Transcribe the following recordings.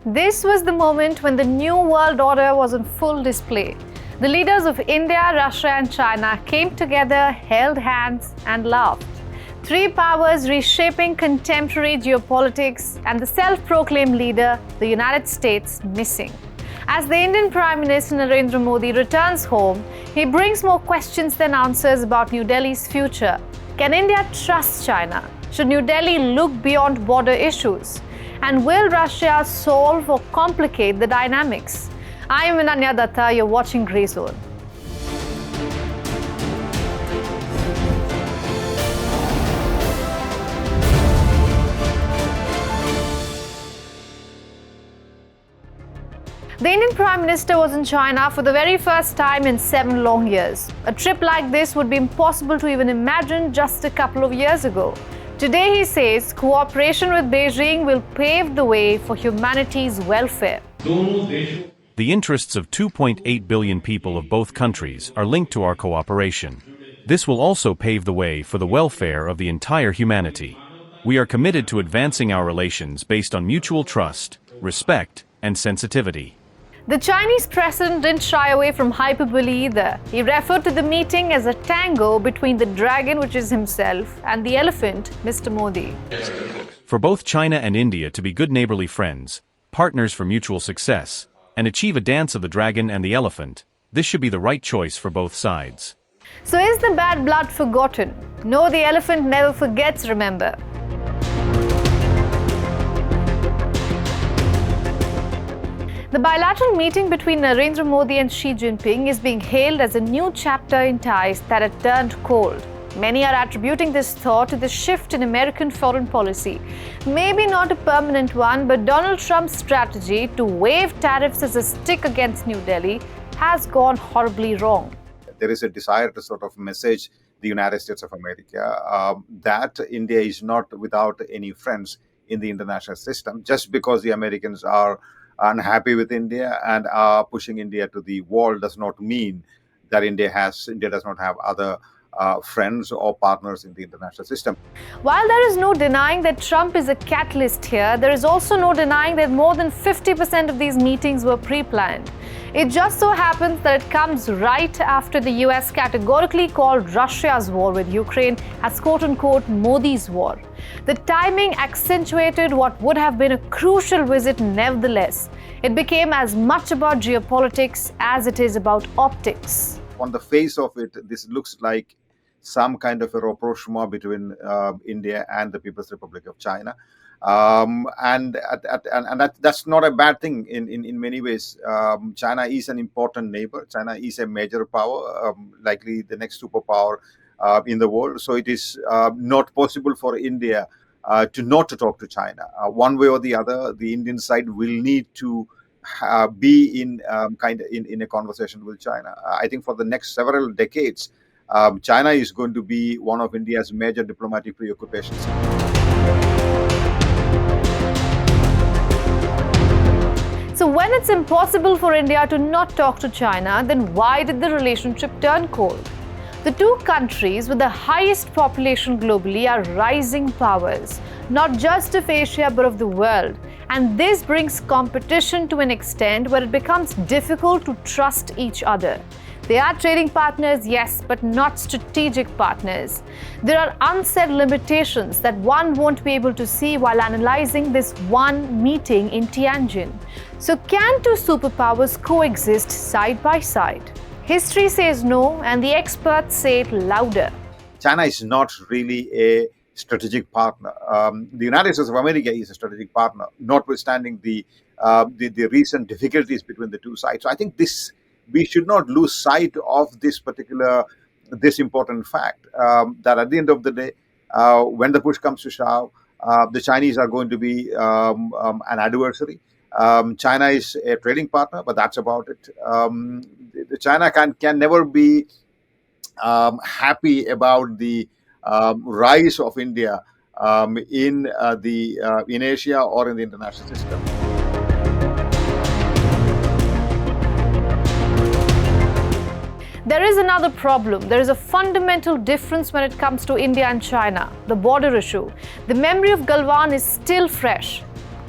This was the moment when the new world order was on full display. The leaders of India, Russia and China came together, held hands and laughed. Three powers reshaping contemporary geopolitics and the self-proclaimed leader, the United States, missing. As the Indian Prime Minister Narendra Modi returns home, he brings more questions than answers about New Delhi's future. Can India trust China? Should New Delhi look beyond border issues? And will Russia solve or complicate the dynamics? I am Ananya Datta, you're watching Grey Zone. The Indian Prime Minister was in China for the very first time in 7 long years. A trip like this would be impossible to even imagine just a couple of years ago. Today he says cooperation with Beijing will pave the way for humanity's welfare. The interests of 2.8 billion people of both countries are linked to our cooperation. This will also pave the way for the welfare of the entire humanity. We are committed to advancing our relations based on mutual trust, respect, and sensitivity. The Chinese president didn't shy away from hyperbole either. He referred to the meeting as a tango between the dragon, which is himself, and the elephant, Mr. Modi. For both China and India to be good neighborly friends, partners for mutual success, and achieve a dance of the dragon and the elephant, this should be the right choice for both sides. So is the bad blood forgotten? No, the elephant never forgets, remember. The bilateral meeting between Narendra Modi and Xi Jinping is being hailed as a new chapter in ties that had turned cold. Many are attributing this thaw to the shift in American foreign policy. Maybe not a permanent one, but Donald Trump's strategy to wave tariffs as a stick against New Delhi has gone horribly wrong. There is a desire to sort of message the United States of America that India is not without any friends in the international system. Just because the Americans are unhappy with India and are pushing India to the wall does not mean that India does not have other friends or partners in the international system. While there is no denying that Trump is a catalyst here, there is also no denying that more than 50% of these meetings were pre-planned. It just so happens that it comes right after the US categorically called Russia's war with Ukraine as quote-unquote Modi's war. The timing accentuated what would have been a crucial visit nevertheless. It became as much about geopolitics as it is about optics. On the face of it, this looks like some kind of a rapprochement between India and the People's Republic of China. And that's not a bad thing in many ways. China is an important neighbor. China is a major power, likely the next superpower in the world. So it is not possible for India to not to talk to China. One way or the other, the Indian side will need to be in a conversation with China. I think for the next several decades, China is going to be one of India's major diplomatic preoccupations. So when it's impossible for India to not talk to China, then why did the relationship turn cold? The two countries with the highest population globally are rising powers, not just of Asia but of the world. And this brings competition to an extent where it becomes difficult to trust each other. They are trading partners, yes, but not strategic partners. There are unsaid limitations that one won't be able to see while analyzing this one meeting in Tianjin. So can two superpowers coexist side by side? History says no, and the experts say it louder. China is not really a strategic partner. The United States of America is a strategic partner, notwithstanding the recent difficulties between the two sides. So I think we should not lose sight of this important fact that at the end of the day, when the push comes to shove, the Chinese are going to be an adversary. China is a trading partner, but that's about it. China can never be happy about the rise of India in Asia or in the international system. There is another problem. There is a fundamental difference when it comes to India and China, the border issue. The memory of Galwan is still fresh.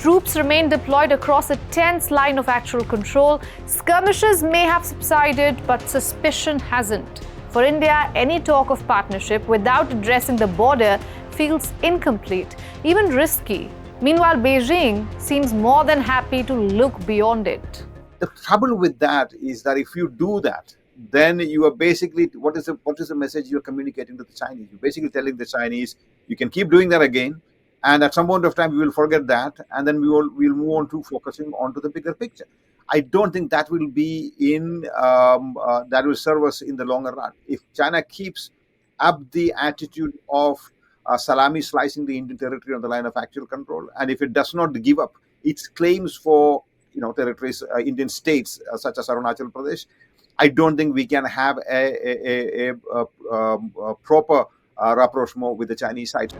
troops remain deployed across a tense line of actual control. Skirmishes may have subsided, but suspicion hasn't. For India, any talk of partnership without addressing the border feels incomplete, even risky. Meanwhile, Beijing seems more than happy to look beyond it. The trouble with that is that if you do that, then you are basically, what is the message you're communicating to the Chinese? You're basically telling the Chinese, you can keep doing that again, and at some point of time we will forget that, and then we'll move on to focusing onto the bigger picture. I don't think that will be that will serve us in the longer run. If China keeps up the attitude of salami slicing the Indian territory on the line of actual control, and if it does not give up its claims for territories, Indian states such as Arunachal Pradesh, I don't think we can have a proper rapprochement with the Chinese side.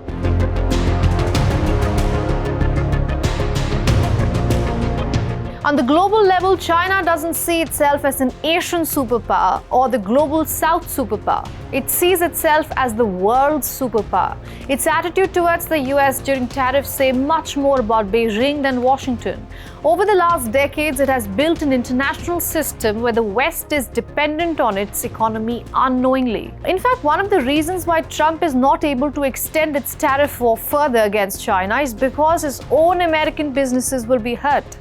On the global level, China doesn't see itself as an Asian superpower or the global South superpower. It sees itself as the world's superpower. Its attitude towards the US during tariffs say much more about Beijing than Washington. Over the last decades, it has built an international system where the West is dependent on its economy unknowingly. In fact, one of the reasons why Trump is not able to extend its tariff war further against China is because his own American businesses will be hurt.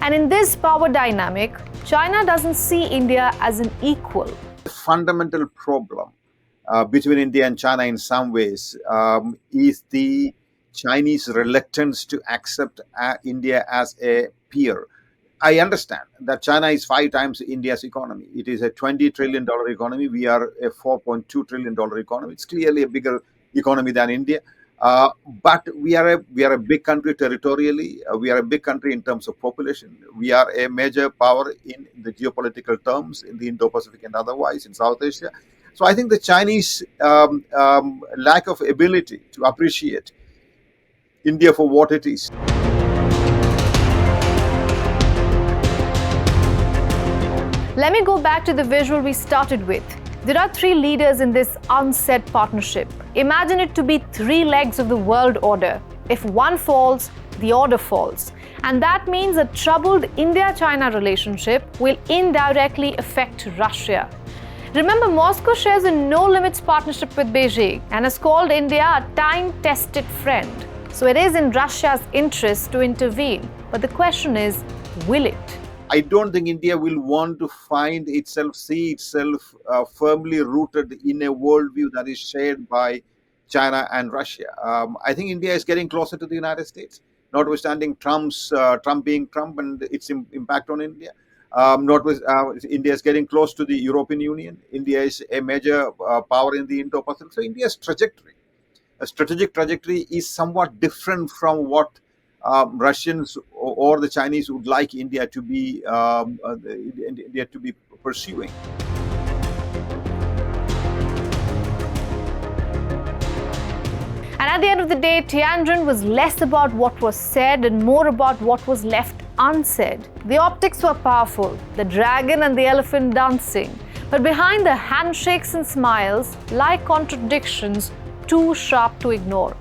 And in this power dynamic, China doesn't see India as an equal. The fundamental problem between India and China in some ways is the Chinese reluctance to accept India as a peer. I understand that China is 5 times India's economy. It is a $20 trillion economy. We are a $4.2 trillion economy. It's clearly a bigger economy than India. But we are a big country territorially. We are a big country in terms of population. We are a major power in the geopolitical terms in the Indo-Pacific and otherwise in South Asia. So I think the Chinese lack of ability to appreciate India for what it is. Let me go back to the visual we started with. There are 3 leaders in this unsaid partnership. Imagine it to be 3 legs of the world order. If one falls, the order falls. And that means a troubled India-China relationship will indirectly affect Russia. Remember, Moscow shares a no-limits partnership with Beijing and has called India a time-tested friend. So it is in Russia's interest to intervene. But the question is, will it? I don't think India will want to see itself firmly rooted in a worldview that is shared by China and Russia. I think India is getting closer to the United States, notwithstanding Trump being Trump and its impact on India. India is getting close to the European Union. India is a major power in the Indo-Pacific. So India's strategic trajectory is somewhat different from what Russians or the Chinese would like India to be pursuing. And at the end of the day, Tianjin was less about what was said and more about what was left unsaid. The optics were powerful, the dragon and the elephant dancing. But behind the handshakes and smiles lie contradictions too sharp to ignore.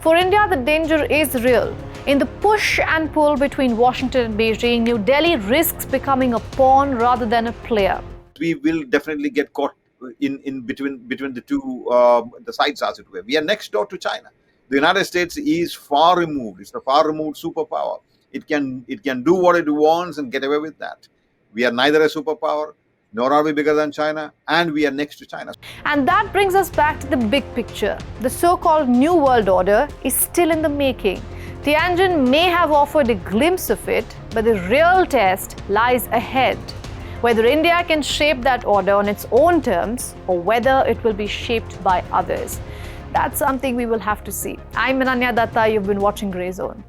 For India, the danger is real. In the push and pull between Washington and Beijing, New Delhi risks becoming a pawn rather than a player. We will definitely get caught in between the two the sides, as it were. We are next door to China. The United States is far removed. It's a far removed superpower. It can do what it wants and get away with that. We are neither a superpower, nor are we bigger than China, and we are next to China. And that brings us back to the big picture. The so-called New World Order is still in the making. Tianjin may have offered a glimpse of it, but the real test lies ahead. Whether India can shape that order on its own terms or whether it will be shaped by others. That's something we will have to see. I'm Ananya Datta. You've been watching Grey Zone.